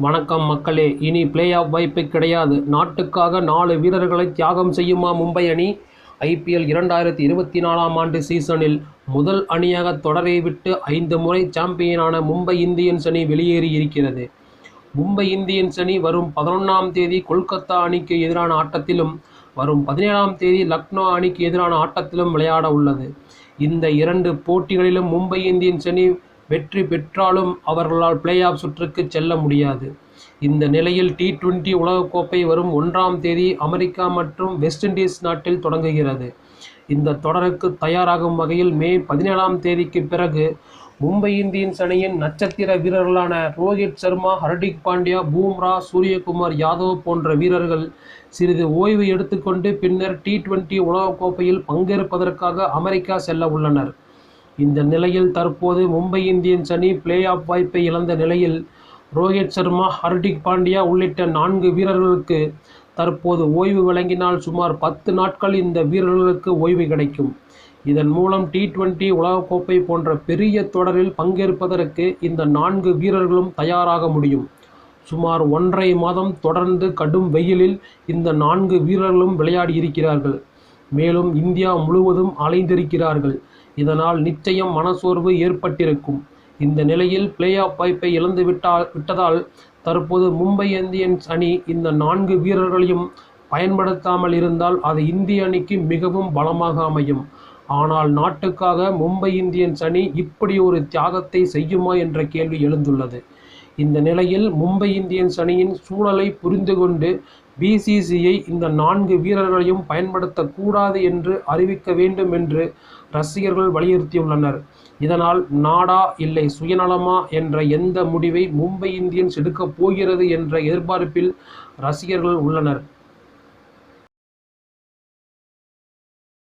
வணக்கம் மக்களே. இனி பிளே ஆஃப் வாய்ப்பு கிடையாது. நாட்டுக்காக 4 வீரர்களை தியாகம் செய்யுமா மும்பை அணி? ஐபிஎல் 2024ஆம் ஆண்டு சீசனில் முதல் அணியாக தொடரை விட்டு 5 முறை சாம்பியனான மும்பை இந்தியன்ஸ் அணி வெளியேறி இருக்கிறது. மும்பை இந்தியன்ஸ் அணி வரும் 11ஆம் தேதி கொல்கத்தா அணிக்கு எதிரான ஆட்டத்திலும் வரும் 17ஆம் தேதி லக்னோ அணிக்கு எதிரான ஆட்டத்திலும் விளையாட உள்ளது. இந்த 2 போட்டிகளிலும் மும்பை இந்தியன்ஸ் அணி வெற்றி பெற்றாலும் அவர்களால் பிளே ஆஃப் சுற்றுக்கு செல்ல முடியாது. இந்த நிலையில் T20 உலகக்கோப்பை வரும் 1ஆம் தேதி அமெரிக்கா மற்றும் வெஸ்ட் இண்டீஸ் நாட்டில் தொடங்குகிறது. இந்த தொடருக்கு தயாராகும் வகையில் மே 17ஆம் தேதிக்கு பிறகு மும்பை இந்தியன்ஸ் அணியின் நட்சத்திர வீரர்களான ரோஹித் சர்மா, ஹர்திக் பாண்டியா, பூம்ரா, சூரியகுமார் யாதவ் போன்ற வீரர்கள் சிறிது ஓய்வு எடுத்துக்கொண்டு பின்னர் T20 உலகக்கோப்பையில் பங்கேற்பதற்காக அமெரிக்கா செல்ல உள்ளனர். இந்த நிலையில் தற்போது மும்பை இந்தியன்ஸ் அணி பிளே ஆஃப் வாய்ப்பை இழந்த நிலையில் ரோஹித் சர்மா, ஹர்திக் பாண்டியா உள்ளிட்ட 4 வீரர்களுக்கு தற்போது ஓய்வு வழங்கினால் சுமார் 10 நாட்கள் இந்த வீரர்களுக்கு ஓய்வு கிடைக்கும். இதன் மூலம் T20 உலகக்கோப்பை போன்ற பெரிய தொடரில் பங்கேற்பதற்கு இந்த 4 வீரர்களும் தயாராக முடியும். சுமார் 1½ மாதம் தொடர்ந்து கடும் வெயிலில் இந்த 4 வீரர்களும் விளையாடியிருக்கிறார்கள். மேலும் இந்தியா முழுவதும் அலைந்திருக்கிறார்கள். இதனால் நிச்சயம் மனசோர்வு ஏற்பட்டிருக்கும். இந்த நிலையில் பிளே ஆஃப் வாய்ப்பை இழந்து விட்டதால் தற்போது மும்பை இந்தியன்ஸ் அணி இந்த 4 வீரர்களையும் பயன்படுத்தாமல் இருந்தால் அது இந்திய அணிக்கு மிகவும் பலமாக அமையும். ஆனால் நாட்டுக்காக மும்பை இந்தியன்ஸ் அணி இப்படி ஒரு தியாகத்தை செய்யுமா என்ற கேள்வி எழுந்துள்ளது. இந்த நிலையில் மும்பை இந்தியன்ஸ் அணியின் சூழலை புரிந்து கொண்டு BCCI இந்த 4 வீரர்களையும் பயன்படுத்தக்கூடாது என்று அறிவிக்க வேண்டும் என்று ரசிகர்கள் வலியுறுத்தியுள்ளனர். இதனால் நாடா இல்லை சுயநலமா என்ற எந்த முடிவை மும்பை இந்தியன்ஸ் எடுக்கப் போகிறது என்ற எதிர்பார்ப்பில் ரசிகர்கள் உள்ளனர்.